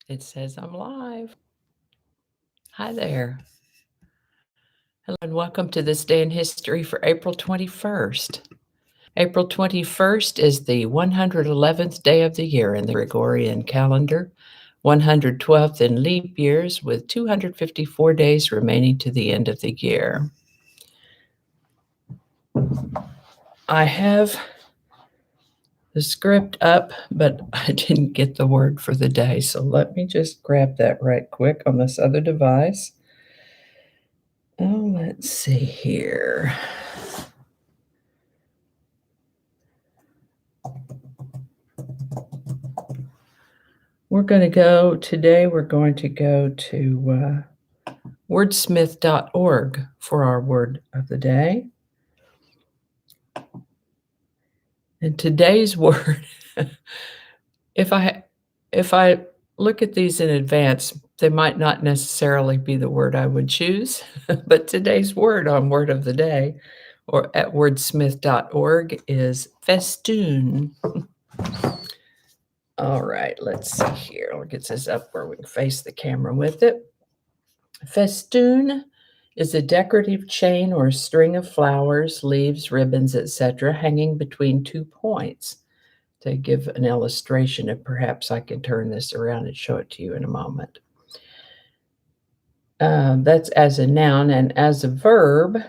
It says I'm live. Hi there. Hello and welcome to this day in history for April 21st. April 21st is the 111th day of the year in the Gregorian calendar, 112th in leap years, with 254 days remaining to the end of the year. I have the script up, but I didn't get the word for the day, so let me just grab that right quick on this other device. Oh, let's see here. We're going to go to wordsmith.org for our word of the day. And today's word, if I look at these in advance, they might not necessarily be the word I would choose, but today's word on Word of the Day or at wordsmith.org is festoon. All right, let's see here. I'll get this up where we can face the camera with it. Festoon is a decorative chain or string of flowers, leaves, ribbons, etc., hanging between 2 points. To give an illustration, and perhaps I can turn this around and show it to you in a moment. That's as a noun, and as a verb,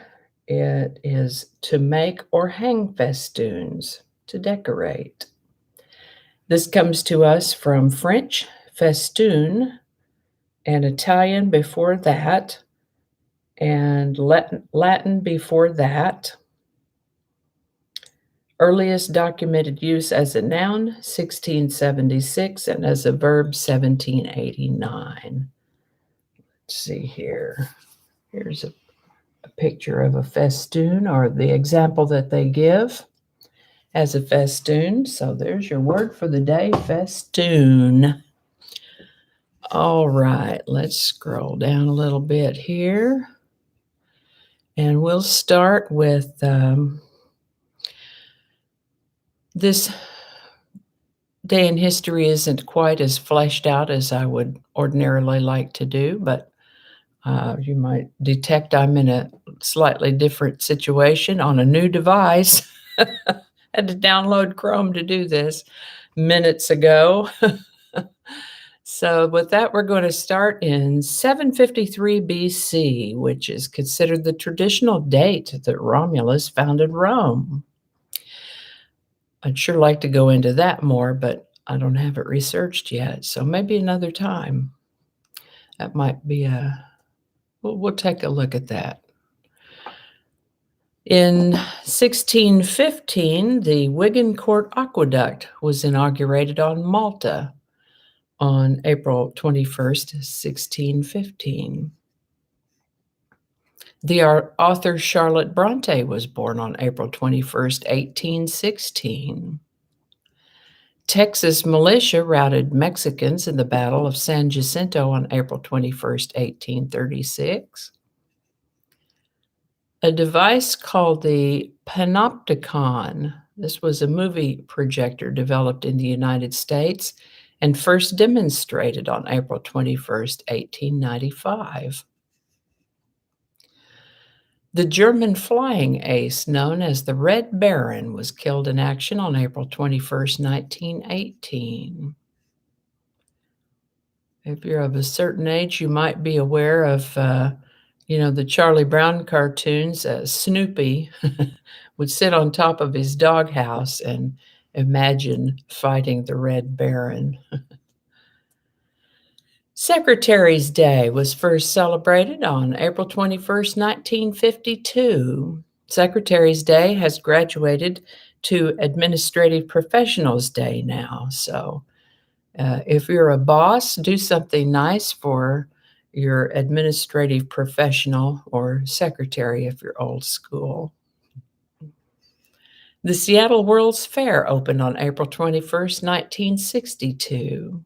it is to make or hang festoons, to decorate. This comes to us from French, festoon, and Italian before that, and Latin before that. Earliest documented use as a noun, 1676, and as a verb, 1789. Let's see here. Here's a picture of a festoon, or the example that they give as a festoon. So there's your word for the day, festoon. All right, let's scroll down a little bit here. And we'll start with this day in history isn't quite as fleshed out as I would ordinarily like to do, but you might detect I'm in a slightly different situation on a new device. Had to download Chrome to do this minutes ago. So with that, we're going to start in 753 BC, which is considered the traditional date that Romulus founded Rome. I'd sure like to go into that more, but I don't have it researched yet, so maybe another time. That might be we'll take a look at that. In 1615, the Wiggincourt Aqueduct was inaugurated on Malta on April 21st, 1615. The author Charlotte Bronte was born on April 21st, 1816. Texas militia routed Mexicans in the Battle of San Jacinto on April 21st, 1836. A device called the panopticon. This was a movie projector developed in the United States and first demonstrated on April 21st, 1895. The German flying ace known as the Red Baron was killed in action on April 21st, 1918. If you're of a certain age, you might be aware of, the Charlie Brown cartoons. Snoopy would sit on top of his doghouse and imagine fighting the Red Baron. Secretary's Day was first celebrated on April 21st, 1952. Secretary's Day has graduated to Administrative Professionals Day now. So if you're a boss, do something nice for your administrative professional or secretary if you're old school. The Seattle World's Fair opened on April 21st, 1962.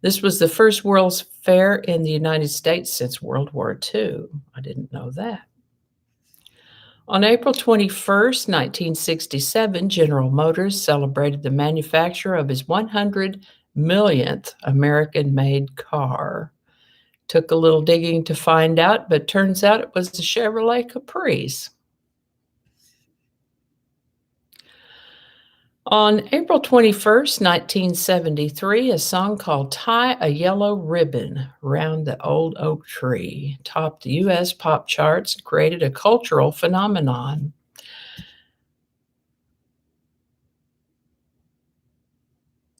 This was the first World's Fair in the United States since World War II. I didn't know that. On April 21st, 1967, General Motors celebrated the manufacture of its 100 millionth American-made car. Took a little digging to find out, but turns out it was a Chevrolet Caprice. On April 21st, 1973, a song called "Tie a Yellow Ribbon Round the Old Oak Tree" topped the U.S. pop charts and created a cultural phenomenon.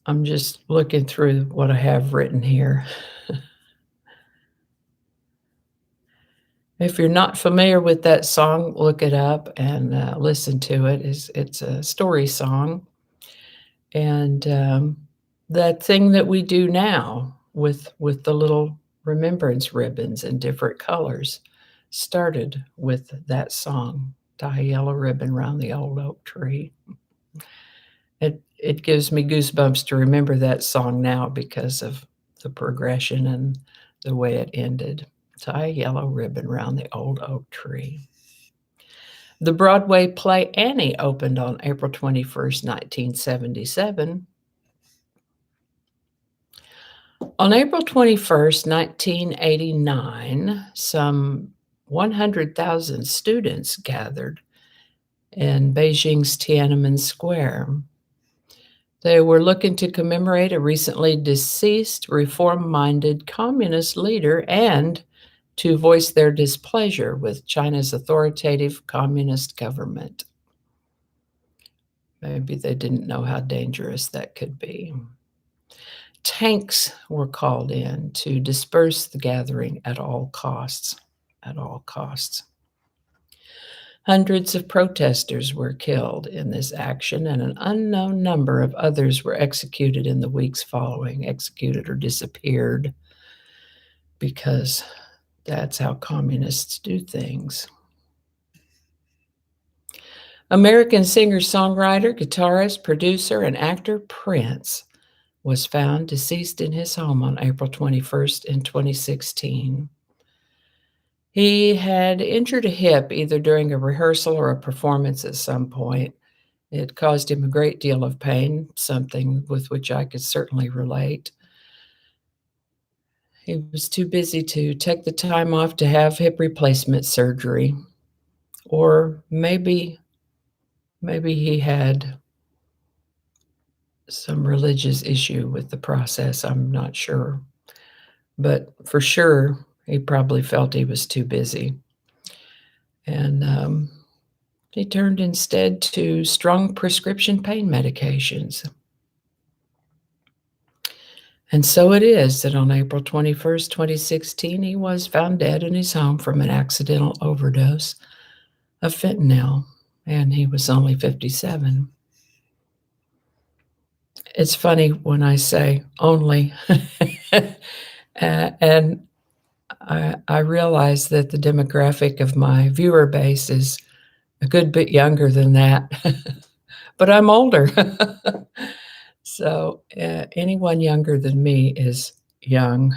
I'm just looking through what I have written here. If you're not familiar with that song, look it up and listen to it. It's a story song. And that thing that we do now with the little remembrance ribbons in different colors started with that song, "Tie a Yellow Ribbon Round the Old Oak Tree." It gives me goosebumps to remember that song now because of the progression and the way it ended. "Tie a yellow ribbon round the old oak tree." The Broadway play Annie opened on April 21st, 1977. On April 21st, 1989, some 100,000 students gathered in Beijing's Tiananmen Square. They were looking to commemorate a recently deceased reform-minded communist leader and to voice their displeasure with China's authoritative communist government. Maybe they didn't know how dangerous that could be. Tanks were called in to disperse the gathering at all costs. At all costs. Hundreds of protesters were killed in this action, and an unknown number of others were executed in the weeks following, executed or disappeared, because that's how communists do things. American singer-songwriter, guitarist, producer, and actor Prince was found deceased in his home on April 21st in 2016. He had injured a hip either during a rehearsal or a performance at some point. It caused him a great deal of pain, something with which I could certainly relate. He was too busy to take the time off to have hip replacement surgery. Or maybe he had some religious issue with the process, I'm not sure. But for sure, he probably felt he was too busy. And he turned instead to strong prescription pain medications. And so it is that on April 21st, 2016, he was found dead in his home from an accidental overdose of fentanyl, and he was only 57. It's funny when I say only, and I realize that the demographic of my viewer base is a good bit younger than that, but I'm older. So anyone younger than me is young.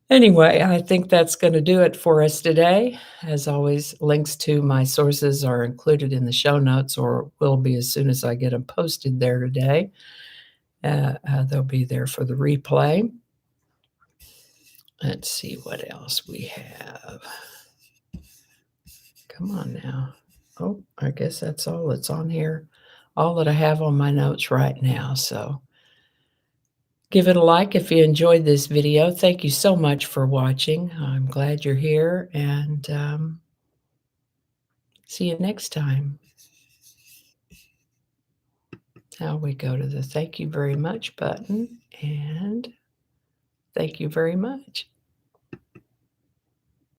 Anyway, I think that's going to do it for us today. As always, links to my sources are included in the show notes, or will be as soon as I get them posted there today. They'll be there for the replay. Let's see what else we have. Come on now. Oh, I guess that's all that's on here. All that I have on my notes right now. So give it a like if you enjoyed this video. Thank you so much for watching. I'm glad you're here, and see you next time. Now we go to the thank you very much button, and thank you very much.